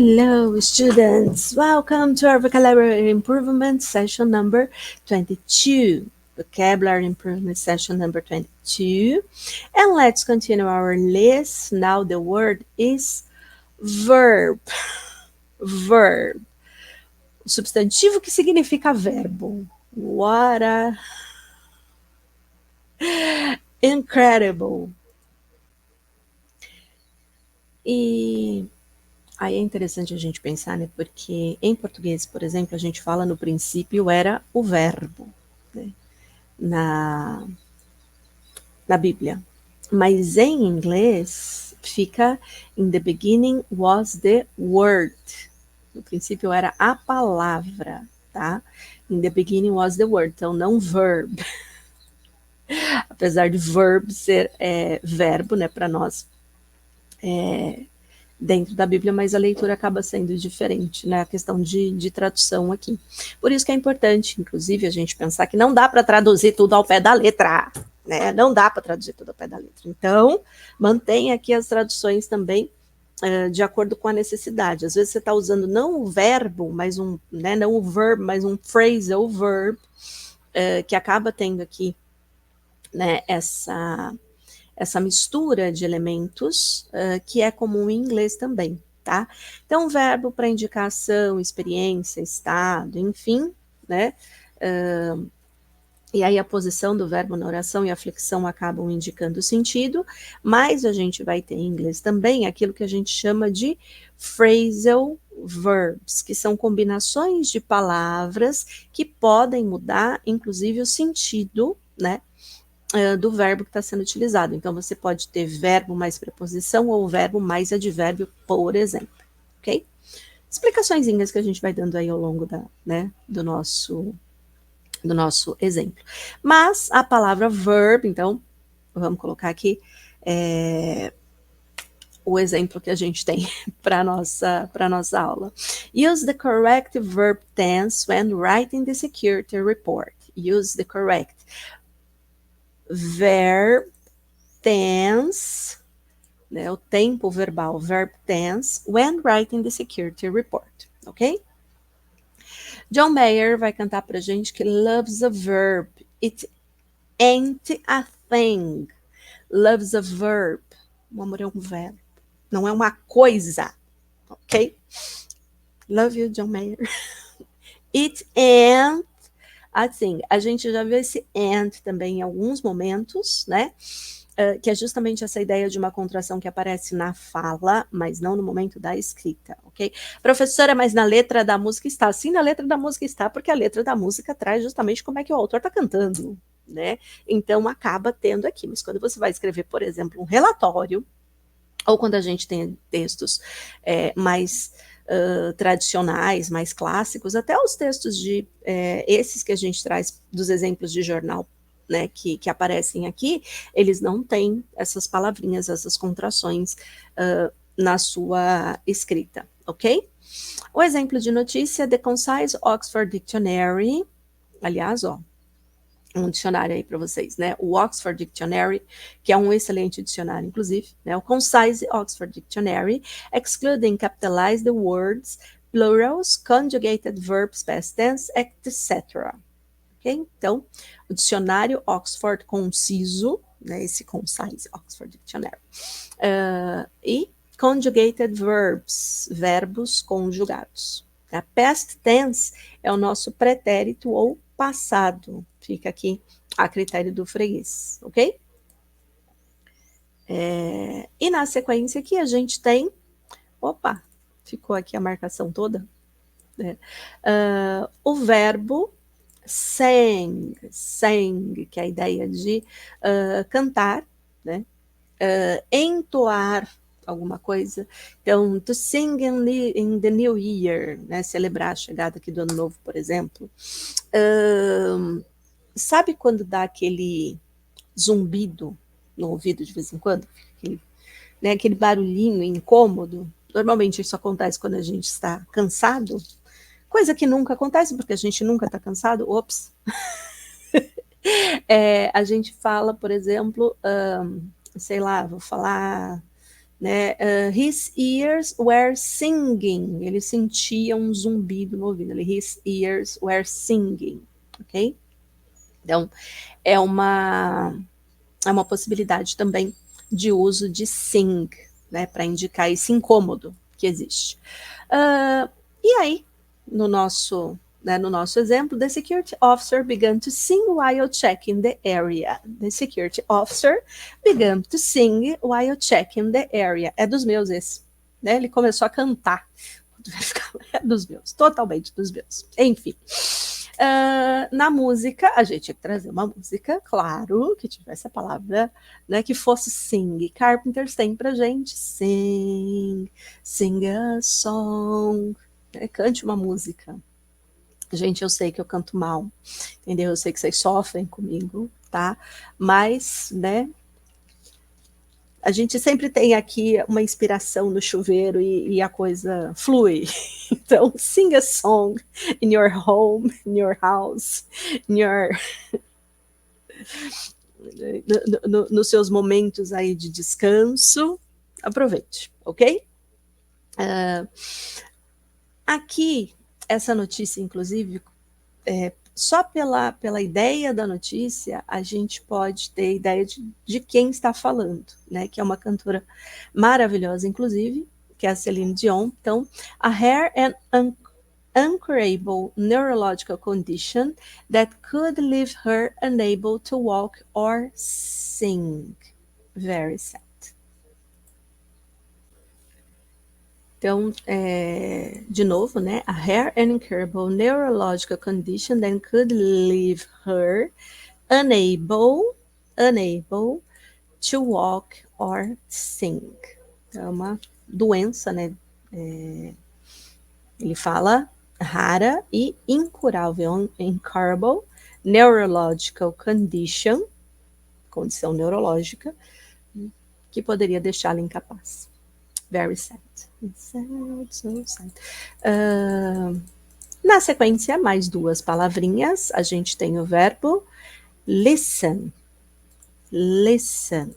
Hello, students. Welcome to our vocabulary improvement session number 22. Vocabulary improvement session number 22. And let's continue our list. Now the word is verb. Verb. O substantivo que significa verbo. What a incredible. E aí é interessante a gente pensar, né? Porque em português, por exemplo, a gente fala no princípio era o verbo, né? Na Bíblia. Mas em inglês fica in the beginning was the word. No princípio era a palavra, tá? In the beginning was the word, então não verb. Apesar de verb ser verbo, né, para nós dentro da Bíblia, mas a leitura acaba sendo diferente, né? A questão de tradução aqui. Por isso que é importante, inclusive, a gente pensar que não dá para traduzir tudo ao pé da letra, né? Não dá para traduzir tudo ao pé da letra. Então, mantenha aqui as traduções também de acordo com a necessidade. Às vezes você está usando não o verbo, mas né, não o verb, mas um phrasal verb, que acaba tendo aqui, né, essa mistura de elementos que é comum em inglês também, tá? Então, verbo para indicação, experiência, estado, enfim, né? E aí a posição do verbo na oração e a flexão acabam indicando o sentido, mas a gente vai ter em inglês também aquilo que a gente chama de phrasal verbs, que são combinações de palavras que podem mudar, inclusive, o sentido, né? Do verbo que está sendo utilizado. Então, você pode ter verbo mais preposição ou verbo mais advérbio, por exemplo, ok? Explicaçõezinhas que a gente vai dando aí ao longo do nosso exemplo. Mas a palavra verb, então, vamos colocar aqui o exemplo que a gente tem para nossa aula. Use the correct verb tense when writing the security report. Use the correct verb tense, né, o tempo verbal, verb tense, when writing the security report, ok? John Mayer vai cantar pra gente que love's a verb, it ain't a thing. Love's a verb, o amor é um verbo, não é uma coisa, ok? Love you, John Mayer. It ain't a thing. A gente já viu esse and também em alguns momentos, né? Que é justamente essa ideia de uma contração que aparece na fala, mas não no momento da escrita, ok? Professora, mas na letra da música está. Sim, na letra da música está, porque a letra da música traz justamente como é que o autor está cantando, né? Então, acaba tendo aqui. Mas quando você vai escrever, por exemplo, um relatório, ou quando a gente tem textos mais tradicionais, mais clássicos, até os textos esses que a gente traz dos exemplos de jornal, né, que aparecem aqui, eles não têm essas palavrinhas, essas contrações na sua escrita, ok? O exemplo de notícia, The Concise Oxford Dictionary, aliás, um dicionário aí para vocês, né? O Oxford Dictionary, que é um excelente dicionário, inclusive, né? O Concise Oxford Dictionary, excluding capitalized words, plurals, conjugated verbs, past tense, etc. Okay? Então, o dicionário Oxford Conciso, né, esse Concise Oxford Dictionary, e conjugated verbs, verbos conjugados. A past tense é o nosso pretérito ou passado, fica aqui a critério do freguês, ok? E na sequência aqui a gente tem, ficou aqui a marcação toda, né? O verbo sang, que é a ideia de cantar, né? Entoar alguma coisa. Então, to sing in the new year, né? Celebrar a chegada aqui do ano novo, por exemplo. Sabe quando dá aquele zumbido no ouvido de vez em quando? Aquele barulhinho incômodo. Normalmente isso acontece quando a gente está cansado. Coisa que nunca acontece, porque a gente nunca está cansado. Ops! A gente fala, por exemplo, sei lá, vou falar, né? His ears were singing. Ele sentia um zumbido no ouvido. His ears were singing, ok? Então, é uma possibilidade também de uso de sing, né? Para indicar esse incômodo que existe. E aí, no nosso exemplo, the security officer began to sing while checking the area. The security officer began to sing while checking the area. É dos meus esse. Né? Ele começou a cantar. É dos meus, totalmente dos meus. Enfim. Na música, a gente tinha que trazer uma música, claro, que tivesse a palavra, né, que fosse sing. Carpenters tem pra gente sing a song, né, cante uma música. Gente, eu sei que eu canto mal, entendeu? Eu sei que vocês sofrem comigo, tá? Mas, né, a gente sempre tem aqui uma inspiração no chuveiro e a coisa flui. Então, sing a song in your home, in your house, in your... nos seus momentos aí de descanso. Aproveite, ok? Aqui, essa notícia, inclusive, só pela ideia da notícia, a gente pode ter ideia de quem está falando, né? Que é uma cantora maravilhosa, inclusive, que é a Celine Dion. Então, a Hair and Uncurable neurological condition that could leave her unable to walk or sing. Very sad. Então, de novo, né? A Hair and Incurable neurological condition that could leave her unable to walk or sing. É uma doença, né? Ele fala rara e incurável, incurable, neurological condition, condição neurológica, que poderia deixá-la incapaz. Very sad. Sad, so sad. Na sequência, mais duas palavrinhas. A gente tem o verbo listen. Listen.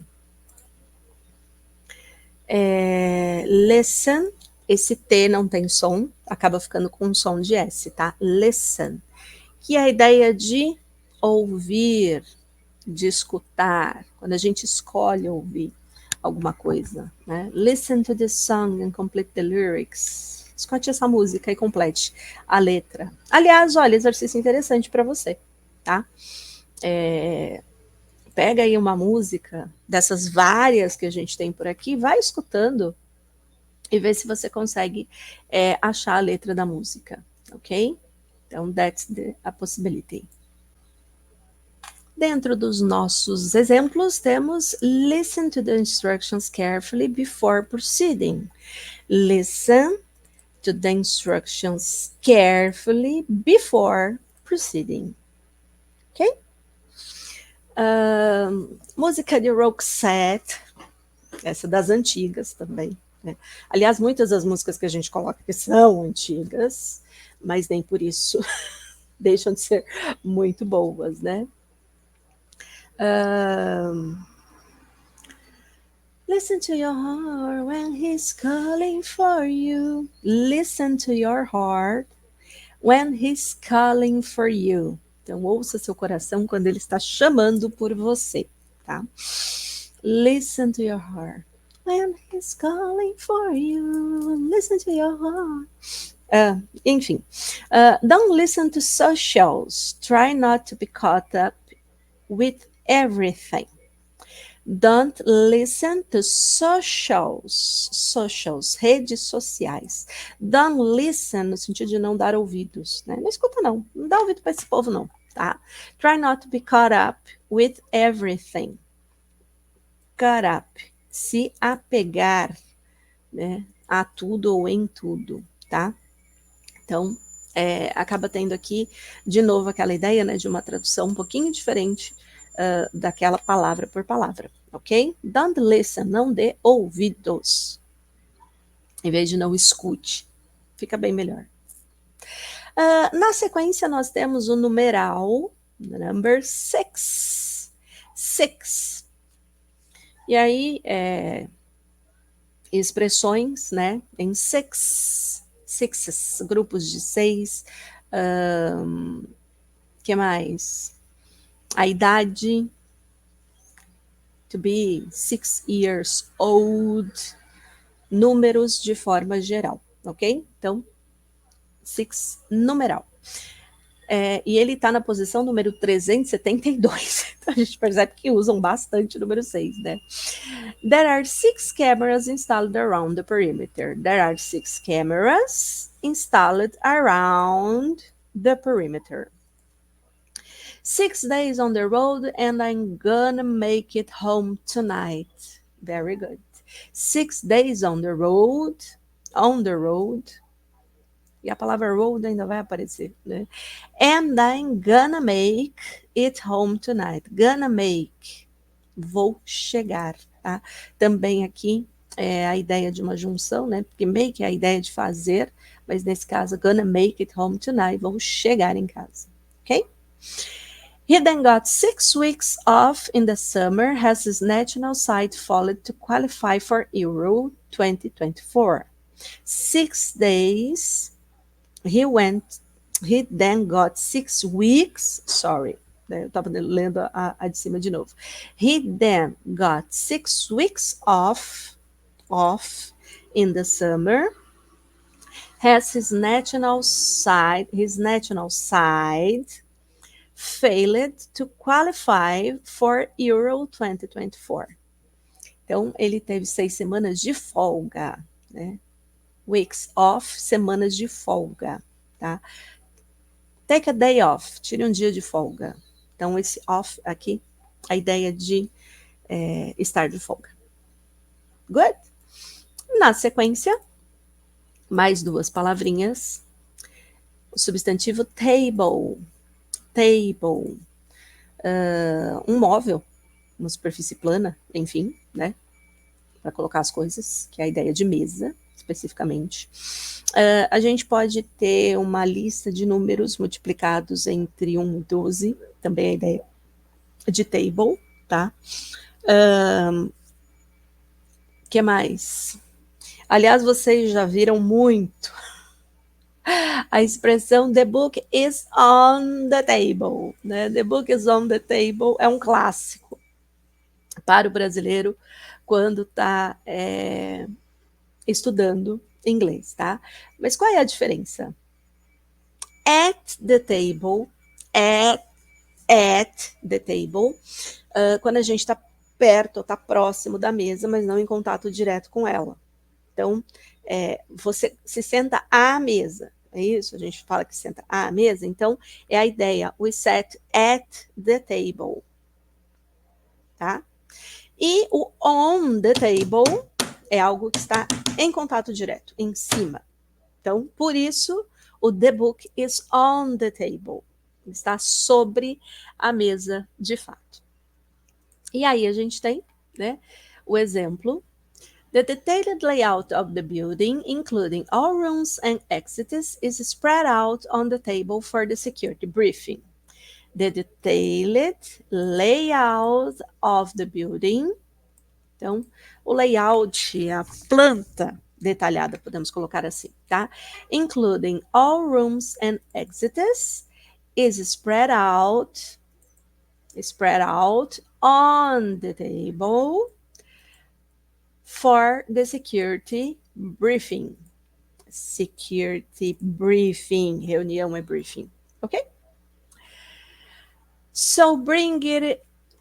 Listen. Esse T não tem som, acaba ficando com um som de S, tá? Listen. Que é a ideia de ouvir, de escutar. Quando a gente escolhe ouvir alguma coisa, né? Listen to the song and complete the lyrics. Escute essa música e complete a letra. Aliás, olha, exercício interessante para você, tá? Pega aí uma música dessas várias que a gente tem por aqui, vai escutando e vê se você consegue achar a letra da música, ok? Então, that's a possibility. Dentro dos nossos exemplos, temos listen to the instructions carefully before proceeding. Listen to the instructions carefully before proceeding. Ok? Música de Roxette, essa das antigas também. Né? Aliás, muitas das músicas que a gente coloca aqui são antigas, mas nem por isso deixam de ser muito boas, né? Listen to your heart when he's calling for you. Listen to your heart when he's calling for you. Então, ouça seu coração quando ele está chamando por você, tá? Listen to your heart when he's calling for you. Listen to your heart. Enfim. Don't listen to socials. Try not to be caught up with everything. Don't listen to socials, redes sociais. Don't listen no sentido de não dar ouvidos, né? Não escuta não dá ouvido para esse povo não, tá? Try not to be caught up with everything. Caught up, se apegar, né, a tudo ou em tudo, tá? Então, acaba tendo aqui, de novo, aquela ideia, né, de uma tradução um pouquinho diferente daquela palavra por palavra, ok? Don't listen, não dê ouvidos. Em vez de não escute. Fica bem melhor. Na sequência, nós temos o numeral, number 6. 6. E aí, expressões, né, em sixes, grupos de 6. Que mais? A idade, to be 6 years old, números de forma geral, ok? Então, 6 numeral. E ele está na posição número 372. Então, a gente percebe que usam bastante o número 6, né? There are 6 cameras installed around the perimeter. There are 6 cameras installed around the perimeter. 6 days on the road and I'm gonna make it home tonight. Very good. 6 days on the road. On the road. E a palavra road ainda vai aparecer, né? And I'm gonna make it home tonight. Gonna make. Vou chegar, tá? Também aqui é a ideia de uma junção, né? Porque make é a ideia de fazer, mas nesse caso, gonna make it home tonight. Vou chegar em casa, ok? He then got 6 weeks off in the summer as his national side failed to qualify for Euro 2024. 6 days. He then got 6 weeks. Sorry, eu estava lendo a de cima de novo. He then got 6 weeks off in the summer. Has his national side failed to qualify for Euro 2024. Então, ele teve 6 semanas de folga, né? Weeks off, semanas de folga, tá? Take a day off, tire um dia de folga. Então, esse off aqui, a ideia de estar de folga. Good? Na sequência, mais 2 palavrinhas. O substantivo table. Table. Um móvel, uma superfície plana, enfim, né? Para colocar as coisas, que é a ideia de mesa, especificamente. A gente pode ter uma lista de números multiplicados entre 1 e 12, também a ideia de table, tá? Que mais? Aliás, vocês já viram muito a expressão the book is on the table, né? The book is on the table é um clássico para o brasileiro quando está estudando inglês, tá? Mas qual é a diferença? At the table, at the table, quando a gente está perto, está próximo da mesa, mas não em contato direto com ela. Então, você se senta à mesa, é isso? A gente fala que senta à mesa, então é a ideia, we sat at the table, tá? E o on the table é algo que está em contato direto, em cima. Então, por isso, o the book is on the table. Está sobre a mesa de fato. E aí a gente tem, né, o exemplo. The detailed layout of the building, including all rooms and exits, is spread out on the table for the security briefing. The detailed layout of the building. Então, o layout, a planta detalhada, podemos colocar assim, tá? Including all rooms and exits, is spread out on the table for the security briefing. Security briefing, reunião é briefing, ok? So bring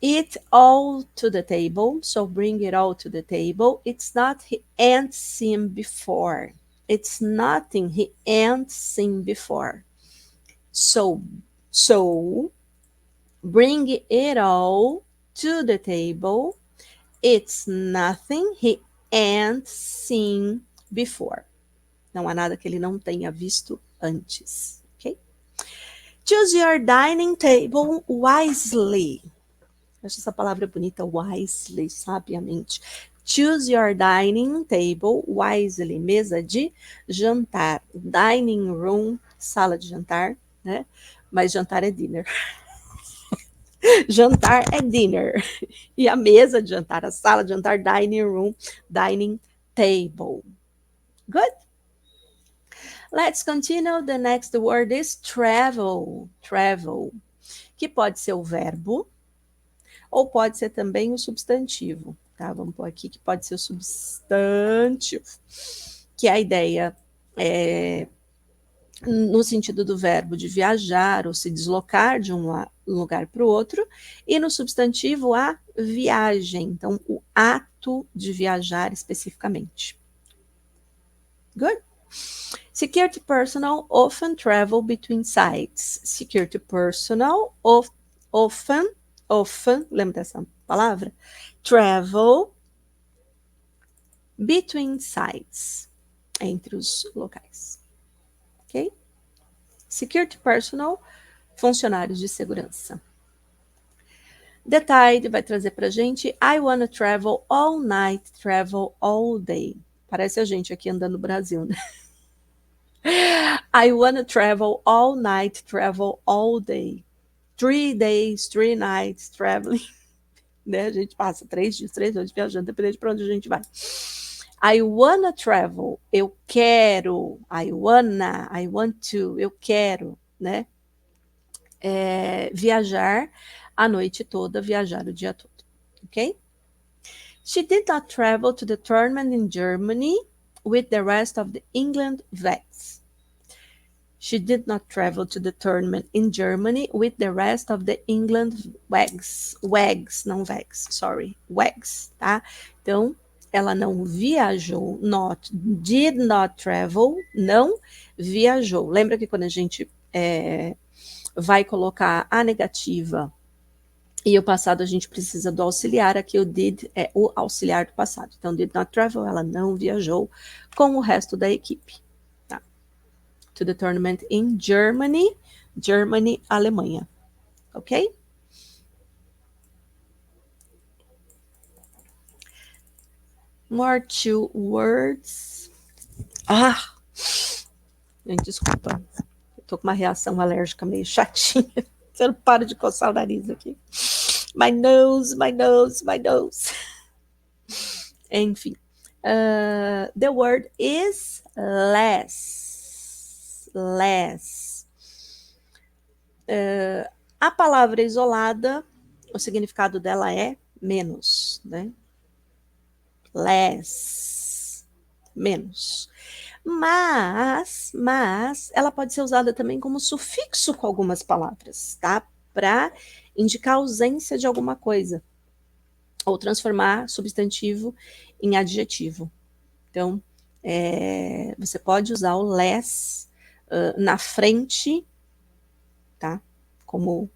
it all to the table. So bring it all to the table. It's not he ain't seen before. It's nothing he ain't seen before. So bring it all to the table. It's nothing he ain't seen before. Não há nada que ele não tenha visto antes, ok? Choose your dining table wisely. Acho essa palavra bonita, wisely, sabiamente. Choose your dining table wisely, mesa de jantar. Dining room, sala de jantar, né? Mas jantar é dinner. Jantar é dinner. E a mesa de jantar, a sala de jantar, dining room, dining table. Good. Let's continue. The next word is travel. Travel, que pode ser o verbo ou pode ser também o substantivo, tá? Vamos pôr aqui que pode ser o substantivo, que a ideia é no sentido do verbo de viajar ou se deslocar de um lugar para o outro, e no substantivo a viagem, então o ato de viajar especificamente. Good. Security personnel often travel between sites. Security personnel often, lembra dessa palavra? Travel between sites, entre os locais. Ok? Security personnel, funcionários de segurança. The Tide vai trazer pra gente I wanna travel all night, travel all day. Parece a gente aqui andando no Brasil, né? I wanna travel all night, travel all day. 3 days, 3 nights traveling. Né? A gente passa 3 dias, 3 noites viajando, dependendo de para onde a gente vai. I wanna travel, eu quero. I want to, eu quero, né? Viajar a noite toda, viajar o dia todo, ok? She did not travel to the tournament in Germany with the rest of the England vets. She did not travel to the tournament in Germany with the rest of the England wags, não vegs, sorry, wags, tá? Então, ela não viajou, did not travel, não viajou. Lembra que quando a gente vai colocar a negativa e o passado a gente precisa do auxiliar, aqui o did é o auxiliar do passado. Então, did not travel, ela não viajou com o resto da equipe. Tá? To the tournament in Germany, Alemanha. Ok? More 2 words. Gente, desculpa. Eu tô com uma reação alérgica meio chatinha. Eu não paro de coçar o nariz aqui. My nose. Enfim. The word is less. A palavra isolada, o significado dela é menos, né? Less. Menos. Mas ela pode ser usada também como sufixo com algumas palavras, tá? Para indicar a ausência de alguma coisa. Ou transformar substantivo em adjetivo. Então, você pode usar o less na frente, tá? Como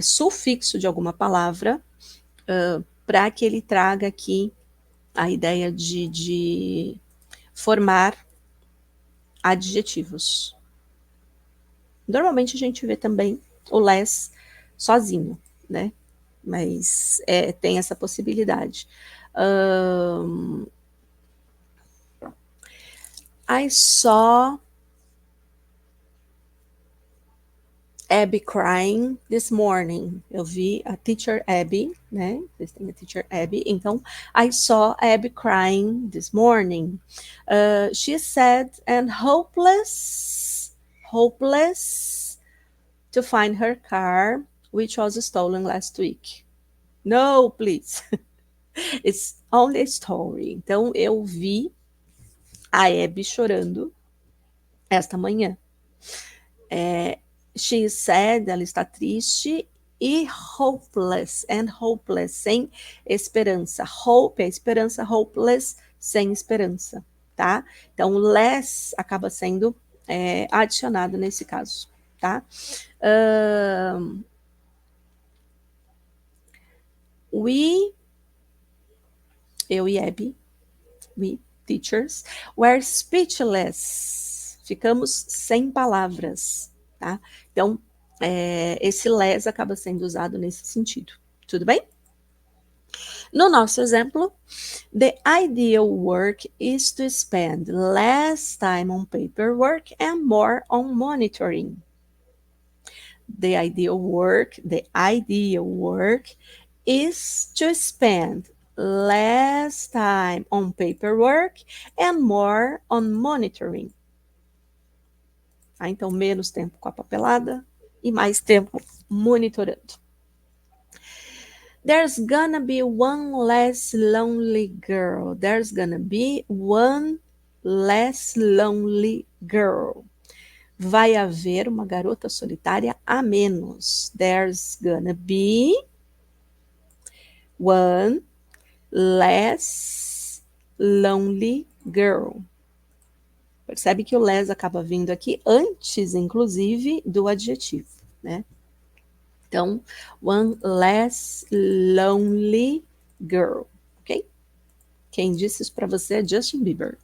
sufixo de alguma palavra, para que ele traga aqui a ideia de formar adjetivos. Normalmente a gente vê também o less sozinho, né? Mas tem essa possibilidade. I saw Abby crying this morning. Eu vi a teacher Abby, né? Vocês têm a teacher Abby. Então, I saw Abby crying this morning. She sad and hopeless to find her car, which was stolen last week. No, please. It's only a story. Então, eu vi a Abby chorando esta manhã. She is sad, ela está triste, e hopeless, sem esperança. Hope é esperança, hopeless, sem esperança, tá? Então, less acaba sendo adicionado nesse caso, tá? Eu e Abby, we teachers, were speechless. Ficamos sem palavras, tá? Então, esse less acaba sendo usado nesse sentido. Tudo bem? No nosso exemplo, the ideal work is to spend less time on paperwork and more on monitoring. The ideal work is to spend less time on paperwork and more on monitoring. Tá? Então, menos tempo com a papelada e mais tempo monitorando. There's gonna be one less lonely girl. There's gonna be one less lonely girl. Vai haver uma garota solitária a menos. There's gonna be one less lonely girl. Percebe que o less acaba vindo aqui antes, inclusive, do adjetivo, né? Então, one less lonely girl, ok? Quem disse isso para você é Justin Bieber.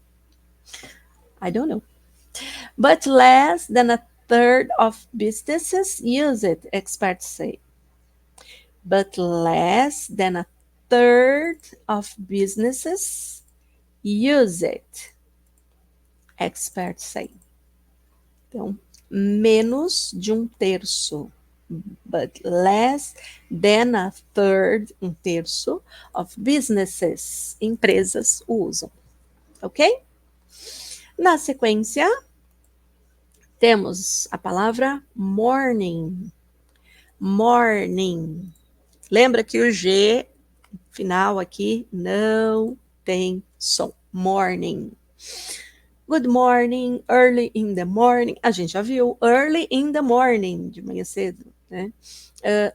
I don't know. But less than a third of businesses use it, experts say. But less than a third of businesses use it, experts say. Então, menos de um terço. But less than a third, um terço, of businesses, empresas usam. Ok? Na sequência, temos a palavra morning. Morning. Lembra que o G final aqui não tem som. Morning. Good morning, early in the morning. A gente já viu early in the morning, de manhã cedo, né?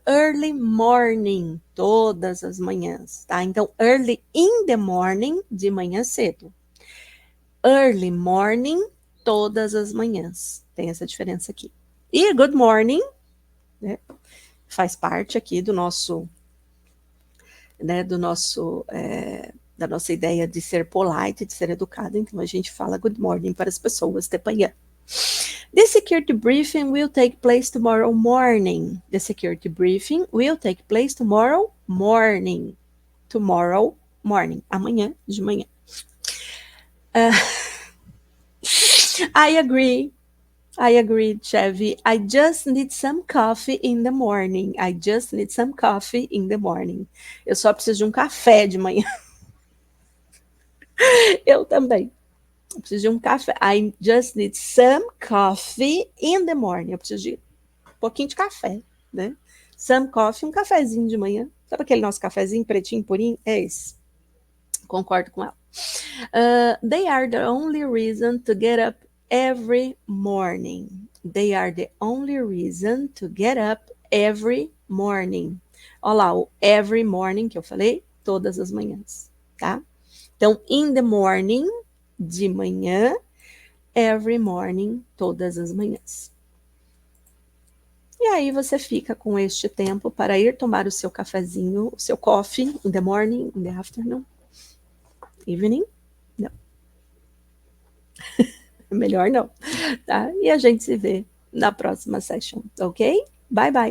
Early morning, todas as manhãs, tá? Então, early in the morning, de manhã cedo. Early morning, todas as manhãs. Tem essa diferença aqui. E good morning, né? Faz parte aqui do nosso, né? Da nossa ideia de ser polite, de ser educado. Então, a gente fala good morning para as pessoas de manhã. The security briefing will take place tomorrow morning. The security briefing will take place tomorrow morning. Tomorrow morning. Amanhã de manhã. I agree, Chevy. I just need some coffee in the morning. I just need some coffee in the morning. Eu só preciso de um café de manhã. Eu também. Eu preciso de um café. I just need some coffee in the morning. Eu preciso de um pouquinho de café, né? Some coffee, um cafezinho de manhã. Sabe aquele nosso cafezinho pretinho, purinho? É esse. Concordo com ela. They are the only reason to get up every morning. They are the only reason to get up every morning. Olha lá, o every morning que eu falei, todas as manhãs, tá? Então, in the morning, de manhã, every morning, todas as manhãs. E aí você fica com este tempo para ir tomar o seu cafezinho, o seu coffee, in the morning, in the afternoon, evening. Não. Melhor não, tá? E a gente se vê na próxima session, ok? Bye, bye.